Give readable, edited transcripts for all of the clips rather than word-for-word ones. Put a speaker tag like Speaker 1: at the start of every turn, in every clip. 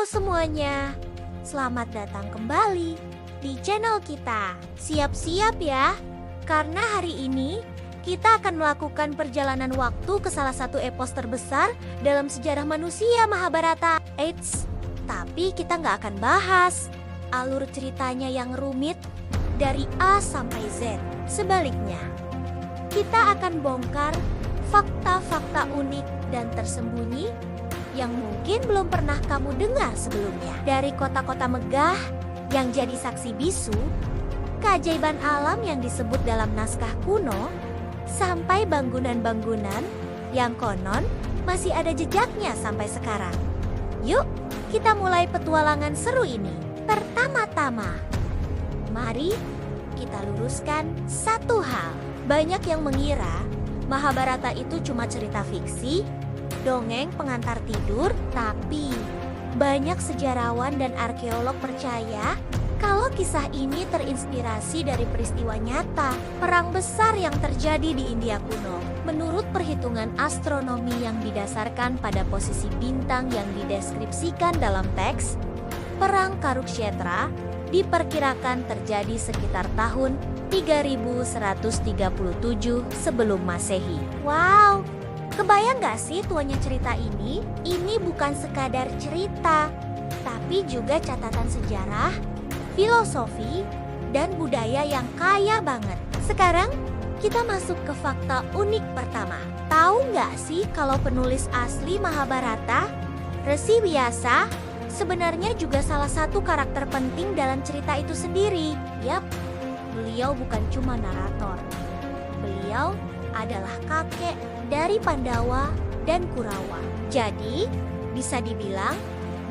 Speaker 1: Halo semuanya, selamat datang kembali di channel kita. Siap-siap ya, karena hari ini kita akan melakukan perjalanan waktu ke salah satu epos terbesar dalam sejarah manusia, Mahabharata. Eits, tapi kita nggak akan bahas alur ceritanya yang rumit dari A sampai Z. Sebaliknya, kita akan bongkar fakta-fakta unik dan tersembunyi yang mungkin belum pernah kamu dengar sebelumnya. Dari kota-kota megah yang jadi saksi bisu, keajaiban alam yang disebut dalam naskah kuno, sampai bangunan-bangunan yang konon masih ada jejaknya sampai sekarang. Yuk, kita mulai petualangan seru ini. Pertama-tama, mari kita luruskan satu hal. Banyak yang mengira Mahabharata itu cuma cerita fiksi, dongeng pengantar tidur, tapi banyak sejarawan dan arkeolog percaya kalau kisah ini terinspirasi dari peristiwa nyata perang besar yang terjadi di India kuno. Menurut perhitungan astronomi yang didasarkan pada posisi bintang yang dideskripsikan dalam teks, perang Kurukshetra diperkirakan terjadi sekitar tahun 3137 sebelum Masehi. Wow! Kebayang gak sih tuanya cerita ini? Ini bukan sekadar cerita, tapi juga catatan sejarah, filosofi, dan budaya yang kaya banget. Sekarang, kita masuk ke fakta unik pertama. Tahu gak sih kalau penulis asli Mahabharata, Resi Vyasa, sebenarnya juga salah satu karakter penting dalam cerita itu sendiri. Yap, beliau bukan cuma narator. Beliau adalah kakek dari Pandawa dan Kurawa. Jadi, bisa dibilang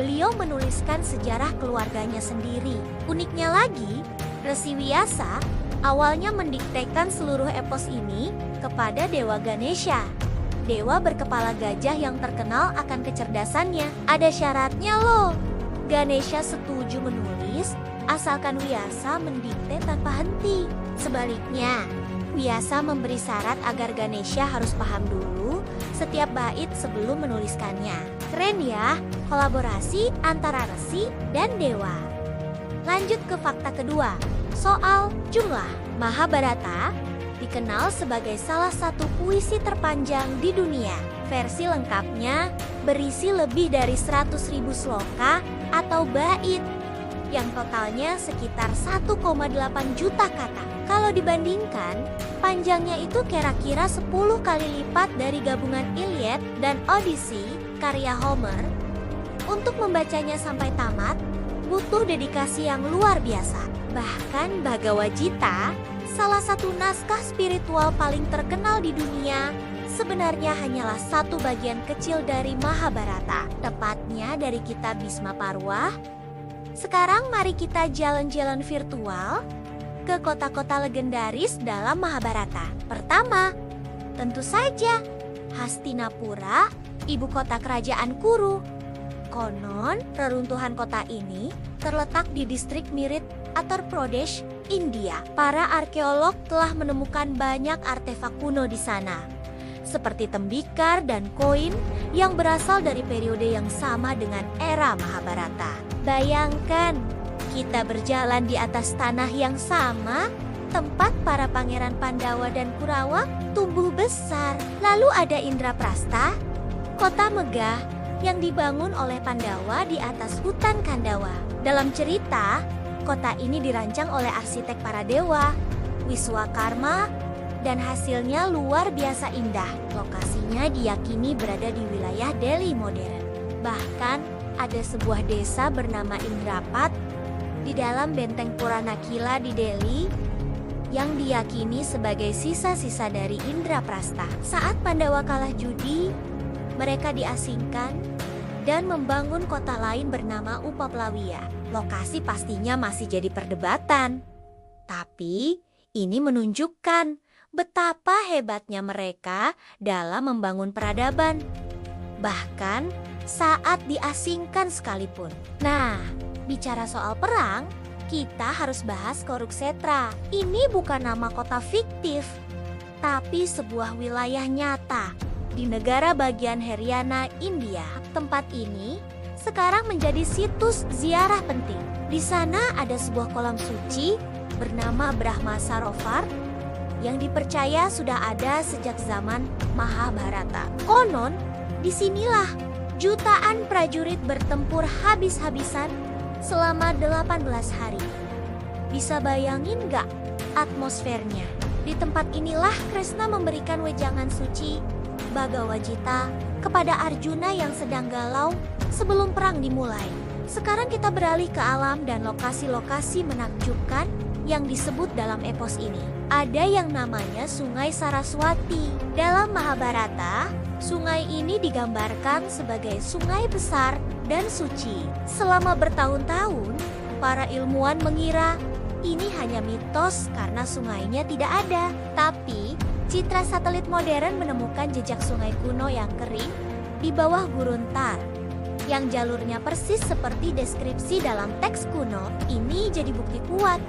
Speaker 1: beliau menuliskan sejarah keluarganya sendiri. Uniknya lagi, Resi Vyasa awalnya mendiktekan seluruh epos ini kepada Dewa Ganesha, dewa berkepala gajah yang terkenal akan kecerdasannya. Ada syaratnya loh. Ganesha setuju menulis asalkan Vyasa mendikte tanpa henti. Sebaliknya, Vyasa memberi syarat agar Ganesha harus paham dulu setiap bait sebelum menuliskannya. Keren ya, kolaborasi antara resi dan dewa. Lanjut ke fakta kedua, soal jumlah. Mahabharata dikenal sebagai salah satu puisi terpanjang di dunia. Versi lengkapnya berisi lebih dari 100.000 sloka atau bait yang totalnya sekitar 1,8 juta kata. Kalau dibandingkan, panjangnya itu kira-kira 10 kali lipat dari gabungan Iliad dan Odyssey karya Homer. Untuk membacanya sampai tamat, butuh dedikasi yang luar biasa. Bahkan Bhagavad Gita, salah satu naskah spiritual paling terkenal di dunia, sebenarnya hanyalah satu bagian kecil dari Mahabharata, tepatnya dari kitab Bhisma Parwa. Sekarang mari kita jalan-jalan virtual ke kota-kota legendaris dalam Mahabharata. Pertama, tentu saja Hastinapura, ibu kota kerajaan Kuru. Konon, reruntuhan kota ini terletak di distrik Mirit, Uttar Pradesh, India. Para arkeolog telah menemukan banyak artefak kuno di sana, seperti tembikar dan koin yang berasal dari periode yang sama dengan era Mahabharata. Bayangkan, kita berjalan di atas tanah yang sama, tempat para pangeran Pandawa dan Kurawa tumbuh besar. Lalu ada Indraprastha, kota megah yang dibangun oleh Pandawa di atas hutan Kandawa. Dalam cerita, kota ini dirancang oleh arsitek para dewa, Wiswakarma, dan hasilnya luar biasa indah. Lokasinya diyakini berada di wilayah Delhi modern. Bahkan ada sebuah desa bernama Indrapat di dalam benteng Puranakila di Delhi yang diyakini sebagai sisa-sisa dari Indraprastha. Saat Pandawa kalah judi, mereka diasingkan dan membangun kota lain bernama Upaplawiya. Lokasi pastinya masih jadi perdebatan. Tapi ini menunjukkan betapa hebatnya mereka dalam membangun peradaban, bahkan saat diasingkan sekalipun. Nah, bicara soal perang, kita harus bahas Kurukshetra. Ini bukan nama kota fiktif, tapi sebuah wilayah nyata di negara bagian Haryana, India. Tempat ini sekarang menjadi situs ziarah penting. Di sana ada sebuah kolam suci bernama Brahma Sarovar yang dipercaya sudah ada sejak zaman Mahabharata. Konon, disinilah jutaan prajurit bertempur habis-habisan selama 18 hari. Bisa bayangin nggak atmosfernya? Di tempat inilah Kresna memberikan wejangan suci Bhagavad-gita kepada Arjuna yang sedang galau sebelum perang dimulai. Sekarang kita beralih ke alam dan lokasi-lokasi menakjubkan yang disebut dalam epos ini. Ada yang namanya Sungai Saraswati. Dalam Mahabharata, sungai ini digambarkan sebagai sungai besar dan suci. Selama bertahun-tahun, para ilmuwan mengira ini hanya mitos karena sungainya tidak ada. Tapi, citra satelit modern menemukan jejak sungai kuno yang kering di bawah gurun Tar, yang jalurnya persis seperti deskripsi dalam teks kuno. Ini jadi bukti kuat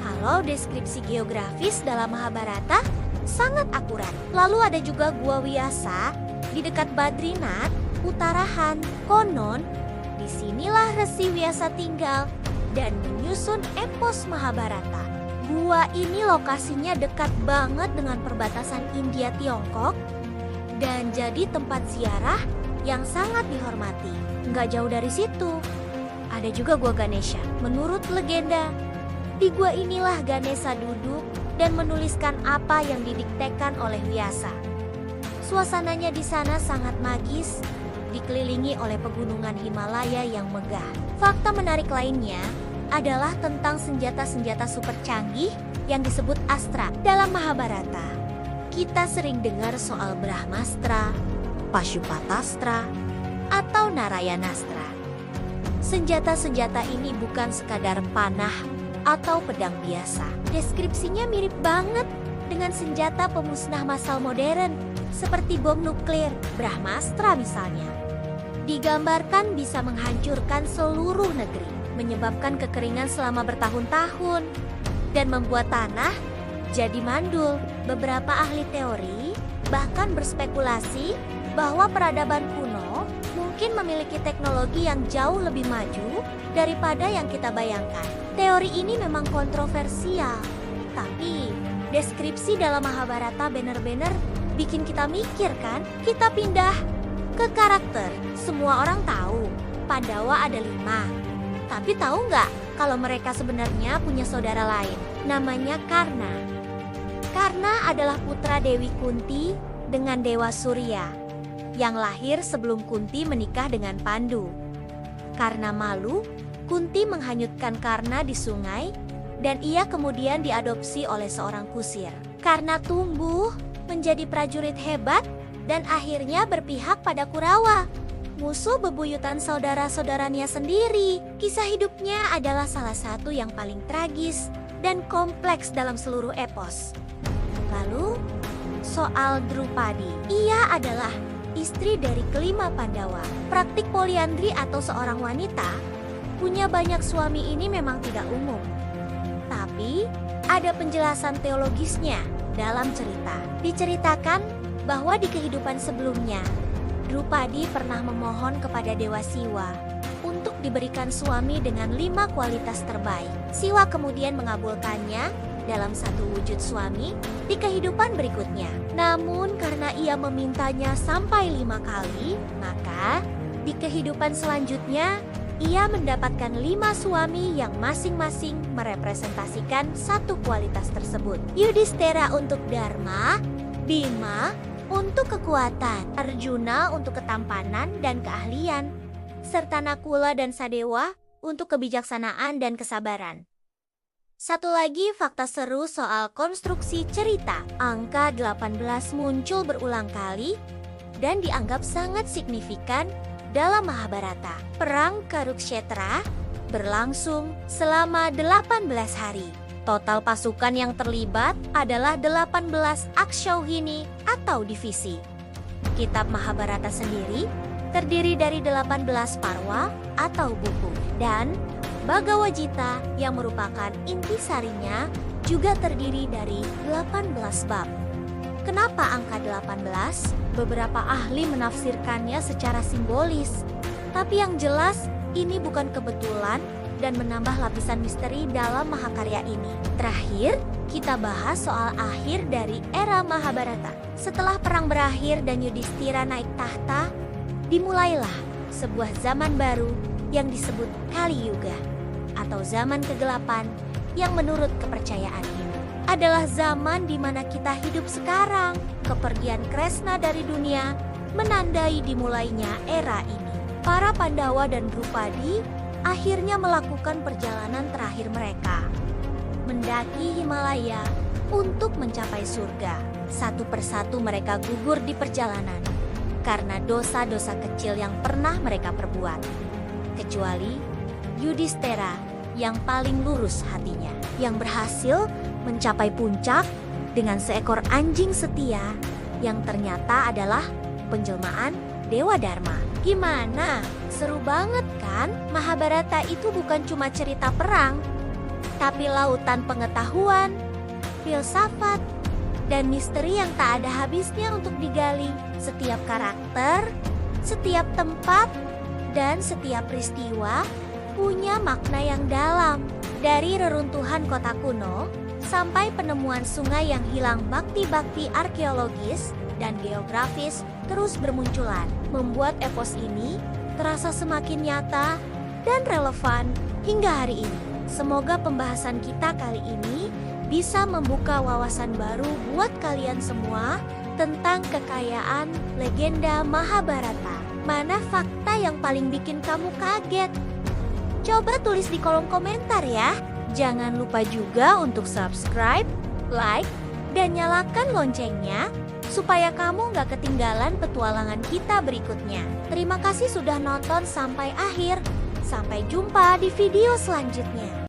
Speaker 1: kalau deskripsi geografis dalam Mahabharata sangat akurat. Lalu ada juga Gua Vyasa di dekat Badrinath, Uttarakhand. Konon, disinilah Resi Vyasa tinggal dan menyusun epos Mahabharata. Gua ini lokasinya dekat banget dengan perbatasan India-Tiongkok dan jadi tempat ziarah yang sangat dihormati. Nggak jauh dari situ, ada juga Gua Ganesha. Menurut legenda, di gua inilah Ganesha duduk dan menuliskan apa yang didiktekan oleh Vyasa. Suasananya di sana sangat magis, dikelilingi oleh pegunungan Himalaya yang megah. Fakta menarik lainnya adalah tentang senjata-senjata super canggih yang disebut Astra dalam Mahabharata. Kita sering dengar soal Brahmastra, Pashupatastra, atau Narayanastra. Senjata-senjata ini bukan sekadar panah atau pedang biasa. Deskripsinya mirip banget dengan senjata pemusnah massal modern seperti bom nuklir, Brahmastra misalnya. Digambarkan bisa menghancurkan seluruh negeri, menyebabkan kekeringan selama bertahun-tahun, dan membuat tanah jadi mandul. Beberapa ahli teori bahkan berspekulasi bahwa peradaban kuno mungkin memiliki teknologi yang jauh lebih maju daripada yang kita bayangkan. Teori ini memang kontroversial, tapi deskripsi dalam Mahabharata benar-benar bikin kita mikir kan? Kita pindah ke karakter. Semua orang tahu Pandawa ada 5. Tapi tahu nggak kalau mereka sebenarnya punya saudara lain? Namanya Karna. Karna adalah putra Dewi Kunti dengan Dewa Surya yang lahir sebelum Kunti menikah dengan Pandu. Karena malu, Kunti menghanyutkan Karna di sungai dan ia kemudian diadopsi oleh seorang kusir. Karna tumbuh menjadi prajurit hebat dan akhirnya berpihak pada Kurawa, musuh bebuyutan saudara-saudaranya sendiri. Kisah hidupnya adalah salah satu yang paling tragis dan kompleks dalam seluruh epos. Lalu, soal Drupadi. Ia adalah istri dari kelima Pandawa. Praktik poliandri atau seorang wanita punya banyak suami ini memang tidak umum. Tapi, ada penjelasan teologisnya dalam cerita. Diceritakan bahwa di kehidupan sebelumnya, Drupadi pernah memohon kepada Dewa Siwa untuk diberikan suami dengan 5 kualitas terbaik. Siwa kemudian mengabulkannya dalam satu wujud suami di kehidupan berikutnya. Namun karena ia memintanya sampai 5 kali, maka di kehidupan selanjutnya ia mendapatkan 5 suami yang masing-masing merepresentasikan satu kualitas tersebut. Yudhistira untuk dharma, Bima untuk kekuatan, Arjuna untuk ketampanan dan keahlian, serta Nakula dan Sadewa untuk kebijaksanaan dan kesabaran. Satu lagi fakta seru soal konstruksi cerita. Angka 18 muncul berulang kali dan dianggap sangat signifikan dalam Mahabharata. Perang Kurukshetra berlangsung selama 18 hari. Total pasukan yang terlibat adalah 18 Akshauhini atau divisi. Kitab Mahabharata sendiri terdiri dari 18 parwa atau buku, dan Bhagavad-gita yang merupakan intisarinya juga terdiri dari 18 bab. Kenapa angka 18? Beberapa ahli menafsirkannya secara simbolis. Tapi yang jelas, ini bukan kebetulan dan menambah lapisan misteri dalam Mahakarya ini. Terakhir, kita bahas soal akhir dari era Mahabharata. Setelah perang berakhir dan Yudhistira naik tahta, dimulailah sebuah zaman baru yang disebut Kali Yuga atau zaman kegelapan yang menurut kepercayaan ini adalah zaman di mana kita hidup sekarang. Kepergian Kresna dari dunia menandai dimulainya era ini. Para Pandawa dan Drupadi akhirnya melakukan perjalanan terakhir mereka, mendaki Himalaya untuk mencapai surga. Satu persatu mereka gugur di perjalanan karena dosa-dosa kecil yang pernah mereka perbuat. Kecuali Yudhistira yang paling lurus hatinya, yang berhasil mencapai puncak dengan seekor anjing setia yang ternyata adalah penjelmaan Dewa Dharma. Gimana? Seru banget kan? Mahabharata itu bukan cuma cerita perang, tapi lautan pengetahuan, filsafat, dan misteri yang tak ada habisnya untuk digali. Setiap karakter, setiap tempat, dan setiap peristiwa punya makna yang dalam. Dari reruntuhan kota kuno sampai penemuan sungai yang hilang, bakti-bakti arkeologis dan geografis terus bermunculan, membuat epos ini terasa semakin nyata dan relevan hingga hari ini. Semoga pembahasan kita kali ini bisa membuka wawasan baru buat kalian semua tentang kekayaan legenda Mahabharata. Mana fakta yang paling bikin kamu kaget? Coba tulis di kolom komentar ya. Jangan lupa juga untuk subscribe, like, dan nyalakan loncengnya supaya kamu gak ketinggalan petualangan kita berikutnya. Terima kasih sudah nonton sampai akhir. Sampai jumpa di video selanjutnya.